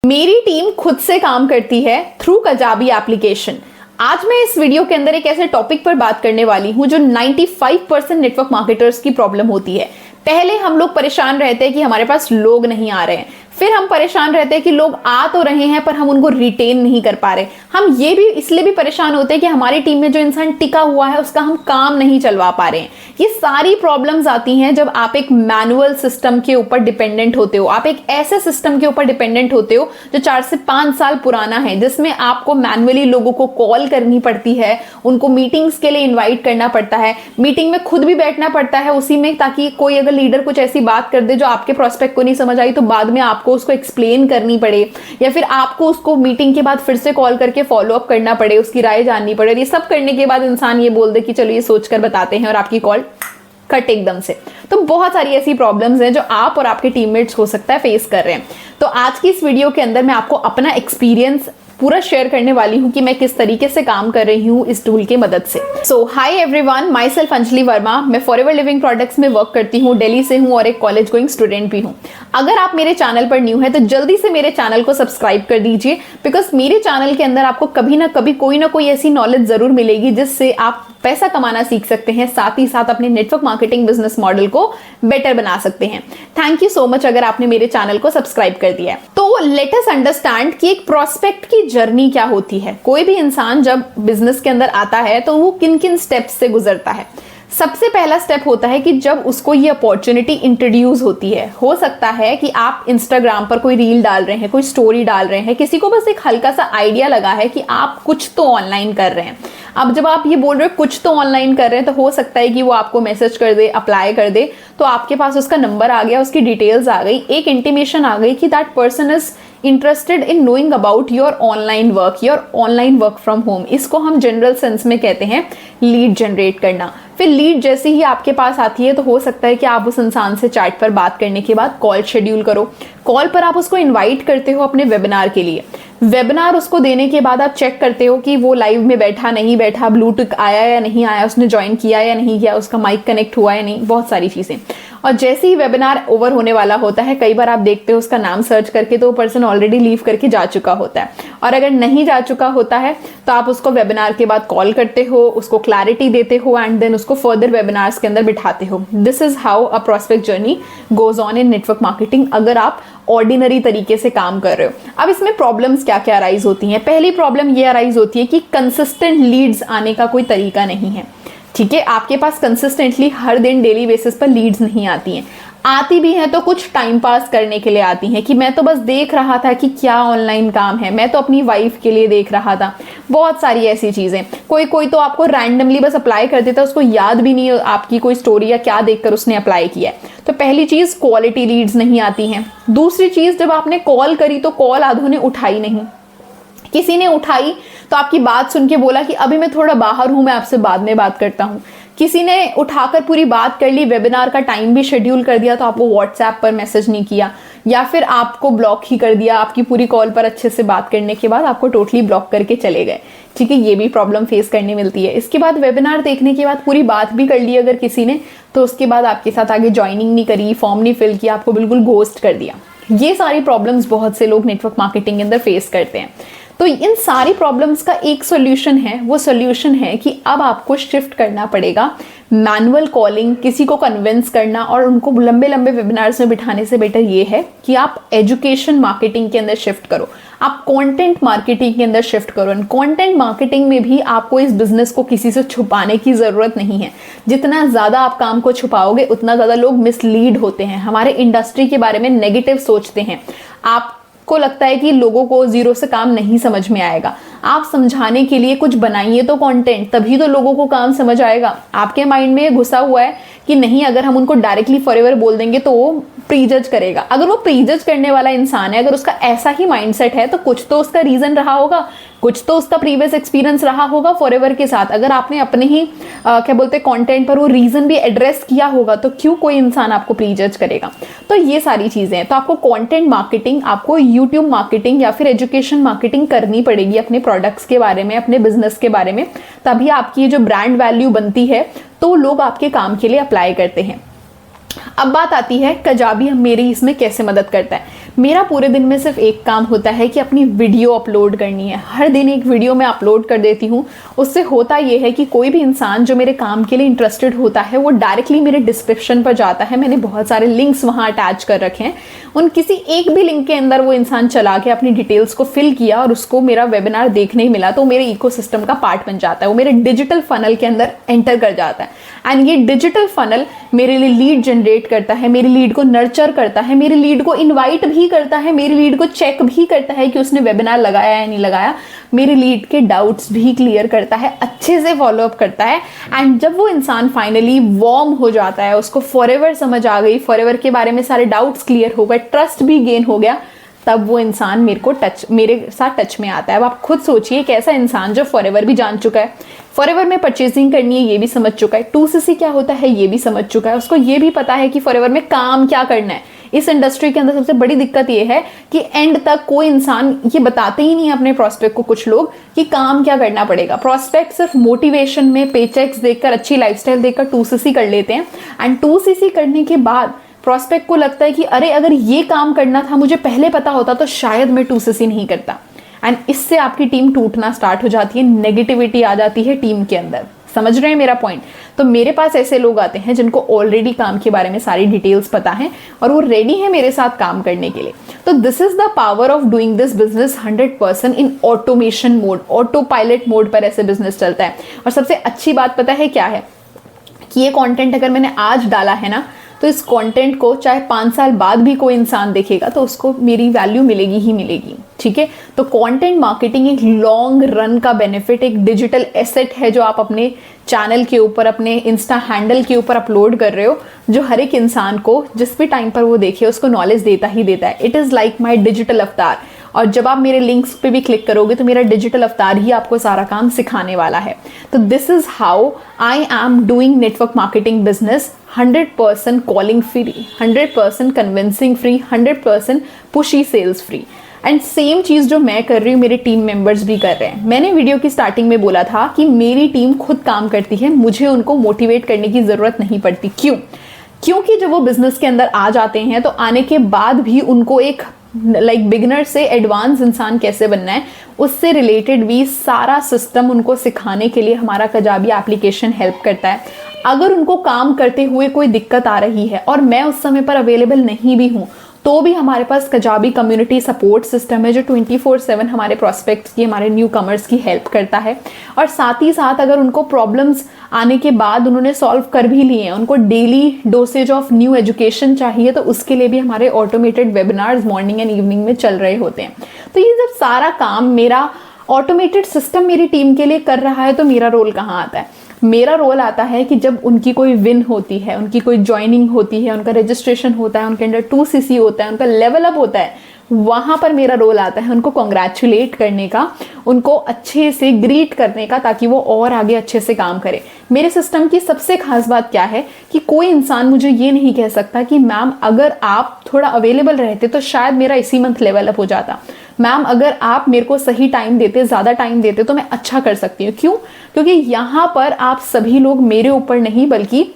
मेरी टीम खुद से काम करती है थ्रू काजाबी एप्लीकेशन। आज मैं इस वीडियो के अंदर एक ऐसे टॉपिक पर बात करने वाली हूं जो 95% नेटवर्क मार्केटर्स की प्रॉब्लम होती है। पहले हम लोग परेशान रहते हैं कि हमारे पास लोग नहीं आ रहे हैं, फिर हम परेशान रहते हैं कि लोग आ तो रहे हैं पर हम उनको रिटेन नहीं कर पा रहे। हम ये भी इसलिए भी परेशान होते हैं कि हमारी टीम में जो इंसान टिका हुआ है उसका हम काम नहीं चलवा पा रहे हैं। ये सारी प्रॉब्लम्स आती हैं जब आप एक मैनुअल सिस्टम के ऊपर डिपेंडेंट होते हो। आप एक ऐसे सिस्टम के ऊपर डिपेंडेंट होते हो जो 4 से 5 साल पुराना है, जिसमें आपको मैनुअली लोगों को कॉल करनी पड़ती है, उनको मीटिंग्स के लिए इन्वाइट करना पड़ता है, मीटिंग में खुद भी बैठना पड़ता है उसी में, ताकि कोई अगर लीडर कुछ ऐसी बात कर दे जो आपके प्रोस्पेक्ट को नहीं समझ आई तो बाद में आपको उसको एक्सप्लेन करनी पड़े, या फिर आपको उसको मीटिंग के बाद फिर से कॉल करके फॉलो अप करना पड़े, उसकी राय जाननी पड़े। ये सब करने के बाद इंसान ये बोल दे कि चलो ये सोचकर बताते हैं और आपकी कॉल कट एकदम से। तो बहुत सारी ऐसी प्रॉब्लम्स हैं जो आप और आपके टीममेट्स हो सकता है फेस कर रहे हैं। तो आज की इस वीडियो के अंदर मैं आपको अपना एक्सपीरियंस पूरा शेयर करने वाली हूं कि मैं किस तरीके से काम कर रही हूं इस टूल की मदद से। So hi everyone, myself Anjali Verma. मैं फॉरएवर लिविंग प्रोडक्ट्स में वर्क करती हूं, दिल्ली से हूं और एक कॉलेज गोइंग स्टूडेंट भी हूं। अगर आप मेरे चैनल पर न्यू है तो जल्दी से मेरे चैनल को सब्सक्राइब कर दीजिए, बिकॉज मेरे चैनल के अंदर आपको कभी ना कभी कोई ना कोई ऐसी नॉलेज जरूर मिलेगी जिससे आप पैसा कमाना सीख सकते हैं, साथ ही साथ अपने नेटवर्क मार्केटिंग बिजनेस मॉडल को बेटर बना सकते हैं। थैंक यू सो मच अगर आपने मेरे चैनल को सब्सक्राइब कर दिया है। तो लेट अस अंडरस्टैंड कि एक प्रोस्पेक्ट की जर्नी क्या होती है। कोई भी इंसान जब बिजनेस के अंदर आता है तो वो किन किन स्टेप्स से गुजरता है। सबसे पहला स्टेप होता है कि जब उसको ये अपॉर्चुनिटी इंट्रोड्यूस होती है। हो सकता है कि आप इंस्टाग्राम पर कोई रील डाल रहे हैं, कोई स्टोरी डाल रहे हैं, किसी को बस एक हल्का सा आइडिया लगा है कि आप कुछ तो ऑनलाइन कर रहे हैं। अब जब आप ये बोल रहे हो कुछ तो ऑनलाइन कर रहे हैं, तो हो सकता है कि वो आपको मैसेज कर दे, अप्लाई कर दे, तो आपके पास उसका नंबर आ गया, उसकी डिटेल्स आ गई, एक इंटीमेशन आ गई कि that person is interested in knowing about your online work from home. इसको हम जनरल सेंस में कहते हैं लीड जनरेट करना। फिर लीड जैसे ही आपके पास आती है तो हो सकता है कि आप उस इंसान से चैट पर बात करने के बाद कॉल शेड्यूल करो। कॉल पर आप उसको इनवाइट करते हो अपने वेबिनार के लिए। वेबिनार उसको देने के बाद आप चेक करते हो कि वो लाइव में बैठा नहीं बैठा, ब्लूटूथ आया या नहीं आया, उसने ज्वाइन किया या नहीं किया, उसका माइक कनेक्ट हुआ या नहीं, बहुत सारी चीजें। और जैसे ही वेबिनार ओवर होने वाला होता है, कई बार आप देखते हो उसका नाम सर्च करके तो वो पर्सन ऑलरेडी लीव करके जा चुका होता है। और अगर नहीं जा चुका होता है तो आप उसको वेबिनार के बाद कॉल करते हो, उसको क्लैरिटी देते हो एंड देन उसको फर्दर वेबिनार्स के अंदर बिठाते हो। This is how a prospect journey goes on in network marketing, अगर आप ऑर्डिनरी तरीके से काम कर रहे हो। अब इसमें प्रॉब्लम्स क्या क्या अराइज होती हैं। पहली प्रॉब्लम ये अराइज होती है कि कंसिस्टेंट लीड्स आने का कोई तरीका नहीं है। ठीक है, आपके पास कंसिस्टेंटली हर दिन डेली बेसिस पर लीड्स नहीं आती हैं। आती भी हैं तो कुछ टाइम पास करने के लिए आती हैं कि मैं तो बस देख रहा था कि क्या ऑनलाइन काम है, मैं तो अपनी वाइफ के लिए देख रहा था। बहुत सारी ऐसी चीजें। कोई कोई तो आपको रैंडमली बस अप्लाई कर देता है, उसको याद भी नहीं आपकी कोई स्टोरी या क्या देखकर उसने अप्लाई किया है। तो पहली चीज क्वालिटी लीड्स नहीं आती हैं। दूसरी चीज, जब आपने कॉल करी तो कॉल आधों ने उठाई नहीं। किसी ने उठाई तो आपकी बात सुन के बोला कि अभी मैं थोड़ा बाहर हूं, मैं आपसे बाद में बात करता हूं। किसी ने उठाकर पूरी बात कर ली, वेबिनार का टाइम भी शेड्यूल कर दिया तो आपको व्हाट्सएप पर मैसेज नहीं किया, या फिर आपको ब्लॉक ही कर दिया। आपकी पूरी कॉल पर अच्छे से बात करने के बाद आपको टोटली ब्लॉक करके चले गए। ठीक है, ये भी प्रॉब्लम फेस करने मिलती है। इसके बाद वेबिनार देखने के बाद पूरी बात भी कर ली अगर किसी ने, तो उसके बाद आपके साथ आगे ज्वाइनिंग नहीं करी, फॉर्म नहीं फिल किया, आपको बिल्कुल घोस्ट कर दिया। ये सारी प्रॉब्लम्स बहुत से लोग नेटवर्क मार्केटिंग के अंदर फेस करते हैं। तो इन सारी प्रॉब्लम्स का एक सॉल्यूशन है। वो सॉल्यूशन है कि अब आपको शिफ्ट करना पड़ेगा मैनुअल कॉलिंग, किसी को कन्विंस करना और उनको लंबे लंबे वेबिनार्स में बिठाने से बेटर ये है कि आप एजुकेशन मार्केटिंग के अंदर शिफ्ट करो, आप कंटेंट मार्केटिंग के अंदर शिफ्ट करो। कंटेंट मार्केटिंग में भी आपको इस बिजनेस को किसी से छुपाने की जरूरत नहीं है। जितना ज्यादा आप काम को छुपाओगे उतना ज्यादा लोग मिसलीड होते हैं, हमारे इंडस्ट्री के बारे में नेगेटिव सोचते हैं। आपको लगता है कि लोगों को जीरो से काम नहीं समझ में आएगा। आप समझाने के लिए कुछ बनाइए तो कंटेंट, तभी तो लोगों को काम समझ आएगा। आपके माइंड में घुसा हुआ है कि नहीं, अगर हम उनको डायरेक्टली फॉरएवर बोल देंगे तो वो प्रीजज करेगा। अगर वो प्रीजज करने वाला इंसान है, अगर उसका ऐसा ही माइंडसेट है, तो कुछ तो उसका रीजन रहा होगा, कुछ तो उसका प्रीवियस एक्सपीरियंस रहा होगा फॉरएवर के साथ। अगर आपने अपने ही क्या बोलते कंटेंट पर वो रीजन भी एड्रेस किया होगा तो क्यों कोई इंसान आपको प्रीजज करेगा। तो ये सारी चीजें हैं। तो आपको कंटेंट मार्केटिंग, आपको यूट्यूब मार्केटिंग या फिर एजुकेशन मार्केटिंग करनी पड़ेगी अपने प्रोडक्ट्स के बारे में, अपने बिजनेस के बारे में, तभी आपकी जो ब्रांड वैल्यू बनती है तो लोग आपके काम के लिए अप्लाई करते हैं। अब बात आती है काजाबी हम मेरी इसमें कैसे मदद करता है। मेरा पूरे दिन में सिर्फ एक काम होता है कि अपनी वीडियो अपलोड करनी है। हर दिन एक वीडियो मैं अपलोड कर देती हूँ। उससे होता यह है कि कोई भी इंसान जो मेरे काम के लिए इंटरेस्टेड होता है वो डायरेक्टली मेरे डिस्क्रिप्शन पर जाता है। मैंने बहुत सारे लिंक्स वहाँ अटैच कर रखे हैं। उन किसी एक भी लिंक के अंदर वो इंसान चला के अपनी डिटेल्स को फिल किया और उसको मेरा वेबिनार देखने ही मिला, तो मेरे इकोसिस्टम का पार्ट बन जाता है। वो मेरे डिजिटल फनल के अंदर एंटर कर जाता है। एंड ये डिजिटल फनल मेरे लिए लीड जनरेट करता है, मेरी लीड को नर्चर करता है, मेरी लीड को इनवाइट भी करता है, मेरी लीड को चेक भी करता है कि उसने वेबिनार लगाया या नहीं लगाया, मेरी लीड के डाउट्स भी क्लियर करता है, अच्छे से फॉलोअप करता है। एंड जब वो इंसान फाइनली वार्म हो जाता है, उसको फॉरएवर समझ आ गई, फॉरएवर के बारे में सारे डाउट्स क्लियर हो गए, ट्रस्ट भी गेन हो गया, तब वो इंसान मेरे साथ टच में आता है। अब आप खुद सोचिए एक ऐसा इंसान जो फॉरएवर भी जान चुका है, फॉरएवर में परचेसिंग करनी है ये भी समझ चुका है, 2CC क्या होता है ये भी समझ चुका है, उसको ये भी पता है कि फॉरएवर में काम क्या करना है। इस इंडस्ट्री के अंदर सबसे बड़ी दिक्कत ये है कि एंड तक कोई इंसान ये बताते ही नहीं अपने प्रोस्पेक्ट को, कुछ लोग, कि काम क्या करना पड़ेगा। प्रोस्पेक्ट सिर्फ मोटिवेशन में पेचेक्स देखकर, अच्छी लाइफस्टाइल देखकर 2CC कर लेते हैं। एंड 2CC करने के बाद प्रोस्पेक्ट को लगता है कि अरे अगर ये काम करना था, मुझे पहले पता होता तो शायद मैं 2CC नहीं करता। एंड इससे आपकी टीम टूटना स्टार्ट हो जाती है, नेगेटिविटी आ जाती है टीम के अंदर। समझ रहे हैं मेरा पॉइंट? तो मेरे पास ऐसे लोग आते हैं जिनको ऑलरेडी काम के बारे में सारी डिटेल्स पता है और वो रेडी है मेरे साथ काम करने के लिए। तो this is the power of doing this business 100% in automation mode, auto pilot mode पर ऐसे बिजनेस चलता है। और सबसे अच्छी बात पता है क्या है कि ये कंटेंट अगर मैंने आज डाला है ना, तो इस कंटेंट को चाहे 5 साल बाद भी कोई इंसान देखेगा तो उसको मेरी वैल्यू मिलेगी ही मिलेगी। ठीक है, तो कंटेंट मार्केटिंग एक लॉन्ग रन का बेनिफिट, एक डिजिटल एसेट है जो आप अपने चैनल के ऊपर, अपने इंस्टा हैंडल के ऊपर अपलोड कर रहे हो, जो हर एक इंसान को जिस भी टाइम पर वो देखे उसको नॉलेज देता ही देता है। It is like my digital अवतार। और जब आप मेरे लिंक्स पे भी क्लिक करोगे तो मेरा डिजिटल अवतार ही आपको सारा काम सिखाने वाला है। तो this is how I am doing network marketing business 100% calling free, 100% convincing free, 100% pushy sales free. And same चीज़ जो मैं कर रही हूँ मेरे टीम मेंबर्स भी कर रहे हैं। मैंने वीडियो की स्टार्टिंग में बोला था कि मेरी टीम खुद काम करती है, मुझे उनको मोटिवेट करने की ज़रूरत नहीं पड़ती। क्यों? क्योंकि जब वो बिजनेस के अंदर आ जाते हैं तो आने के बाद भी उनको एक बिगिनर से एडवांस इंसान कैसे बनना है उससे रिलेटेड भी सारा सिस्टम उनको सिखाने के लिए हमारा काजाबी एप्लीकेशन हेल्प करता है। अगर उनको काम करते हुए कोई दिक्कत आ रही है और मैं उस समय पर अवेलेबल नहीं भी हूँ, तो भी हमारे पास काजाबी कम्युनिटी सपोर्ट सिस्टम है जो 24/7 हमारे प्रोस्पेक्ट्स की, हमारे न्यू कमर्स की हेल्प करता है। और साथ ही साथ अगर उनको प्रॉब्लम्स आने के बाद उन्होंने सॉल्व कर भी लिए हैं, उनको daily dosage of new education चाहिए, तो उसके लिए भी हमारे automated webinars morning and evening में चल रहे होते हैं। तो ये जब सारा काम मेरा ऑटोमेटेड सिस्टम मेरी टीम के लिए कर रहा है तो मेरा रोल कहाँ आता है? मेरा रोल आता है कि जब उनकी कोई विन होती है, उनकी कोई ज्वाइनिंग होती है, उनका रजिस्ट्रेशन होता है, उनके अंदर 2CC होता है, उनका लेवल अप होता है, वहाँ पर मेरा रोल आता है उनको कॉन्ग्रेचुलेट करने का, उनको अच्छे से ग्रीट करने का, ताकि वो और आगे अच्छे से काम करे। मेरे सिस्टम की सबसे खास बात क्या है कि कोई इंसान मुझे ये नहीं कह सकता कि मैम अगर आप थोड़ा अवेलेबल रहते तो शायद मेरा इसी मंथ लेवल अप हो जाता, मैम अगर आप मेरे को सही टाइम देते, ज़्यादा टाइम देते तो मैं अच्छा कर सकती हूँ। क्यों? क्योंकि यहाँ पर आप सभी लोग मेरे ऊपर नहीं बल्कि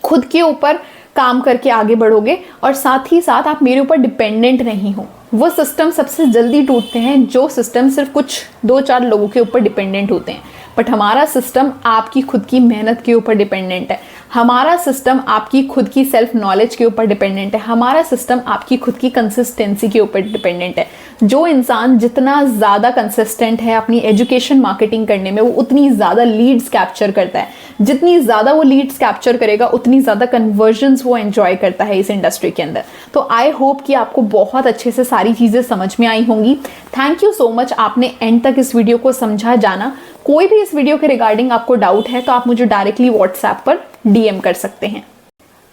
खुद के ऊपर काम करके आगे बढ़ोगे और साथ ही साथ आप मेरे ऊपर डिपेंडेंट नहीं हो। वो सिस्टम सबसे जल्दी टूटते हैं जो सिस्टम सिर्फ कुछ 2-4 लोगों के ऊपर डिपेंडेंट होते हैं, बट हमारा सिस्टम आपकी खुद की मेहनत के ऊपर डिपेंडेंट है, हमारा सिस्टम आपकी खुद की सेल्फ नॉलेज के ऊपर डिपेंडेंट है, हमारा सिस्टम आपकी खुद की कंसिस्टेंसी के ऊपर डिपेंडेंट है। जो इंसान जितना ज़्यादा कंसिस्टेंट है अपनी एजुकेशन मार्केटिंग करने में, वो उतनी ज़्यादा लीड्स कैप्चर करता है, जितनी ज़्यादा वो लीड्स कैप्चर करेगा उतनी ज़्यादा कन्वर्जन्स वो एंजॉय करता है इस इंडस्ट्री के अंदर। तो आई होप कि आपको बहुत अच्छे से सारी चीज़ें समझ में आई होंगी। थैंक यू सो मच, आपने एंड तक इस वीडियो को समझा जाना। कोई भी इस वीडियो के रिगार्डिंग आपको डाउट है तो आप मुझे डायरेक्टली व्हाट्सएप पर DM कर सकते हैं।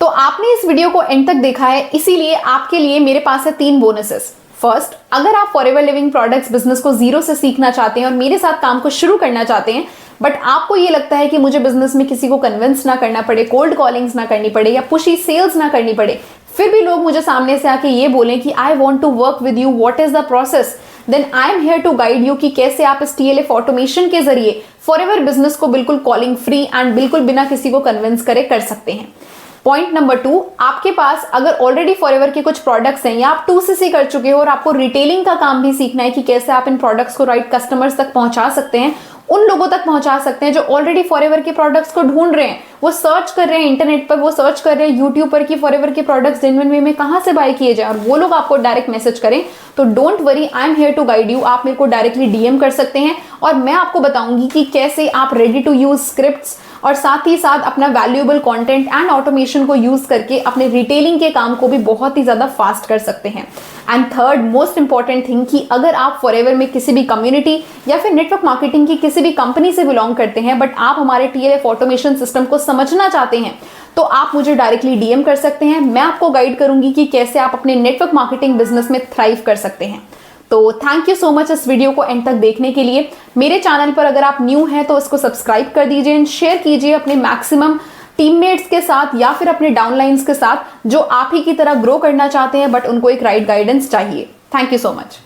तो आपने इस वीडियो को एंड तक देखा है, इसीलिए आपके लिए मेरे पास है 3 बोनसेस। फर्स्ट, अगर आप फॉरएवर लिविंग प्रोडक्ट्स बिजनेस को जीरो से सीखना चाहते हैं और मेरे साथ काम को शुरू करना चाहते हैं, बट आपको ये लगता है कि मुझे बिजनेस में किसी को कन्विंस ना करना पड़े, कोल्ड कॉलिंग्स ना करनी पड़े या पुशी सेल्स ना करनी पड़े, फिर भी लोग मुझे सामने से आके ये बोलें कि I want to work with you, what is the process, then I am here to guide you कि कैसे आप इस TLF ऑटोमेशन के जरिए फॉरएवर बिजनेस को बिल्कुल कॉलिंग फ्री एंड बिल्कुल बिना किसी को कन्विंस करे कर सकते हैं। पॉइंट नंबर 2, आपके पास अगर ऑलरेडी फॉरएवर के कुछ प्रोडक्ट्स हैं या आप 2cc कर चुके हो और आपको रिटेलिंग का काम भी सीखना है कि कैसे आप इन प्रोडक्ट्स को राइट कस्टमर्स तक पहुंचा सकते हैं, उन लोगों तक पहुंचा सकते हैं जो ऑलरेडी फॉरएवर के प्रोडक्ट्स को ढूंढ रहे हैं, वो सर्च कर रहे हैं इंटरनेट पर, वो सर्च कर रहे हैं यूट्यूब पर कि फॉरएवर के प्रोडक्ट्स जेन्युइन वे में कहां से बाय किए जाए, और वो लोग आपको डायरेक्ट मैसेज करें, तो don't worry, I am here to guide you. आप मेरे को डायरेक्टली डीएम कर सकते हैं और मैं आपको बताऊंगी कि कैसे आप रेडी टू यूज स्क्रिप्ट्स और साथ ही साथ अपना वैल्यूएबल कंटेंट एंड ऑटोमेशन को यूज करके अपने रिटेलिंग के काम को भी बहुत ही ज्यादा फास्ट कर सकते हैं। And third most important thing कि अगर आप फॉरएवर में किसी भी कम्युनिटी या फिर नेटवर्क मार्केटिंग की किसी भी कंपनी से बिलोंग करते हैं बट आप हमारे टीएलएफ ऑटोमेशन सिस्टम को समझना चाहते हैं, तो आप मुझे डायरेक्टली डीएम कर सकते हैं। मैं आपको गाइड करूंगी कि कैसे आप अपने नेटवर्क मार्केटिंग बिजनेस में थ्राइव कर सकते हैं। तो थैंक यू सो मच इस वीडियो को एंड तक देखने के लिए। मेरे चैनल पर अगर आप न्यू हैं तो इसको सब्सक्राइब कर दीजिए एंड शेयर कीजिए अपने मैक्सिमम टीममेट्स के साथ या फिर अपने डाउनलाइंस के साथ जो आप ही की तरह ग्रो करना चाहते हैं बट उनको एक राइट गाइडेंस चाहिए। Thank you so much.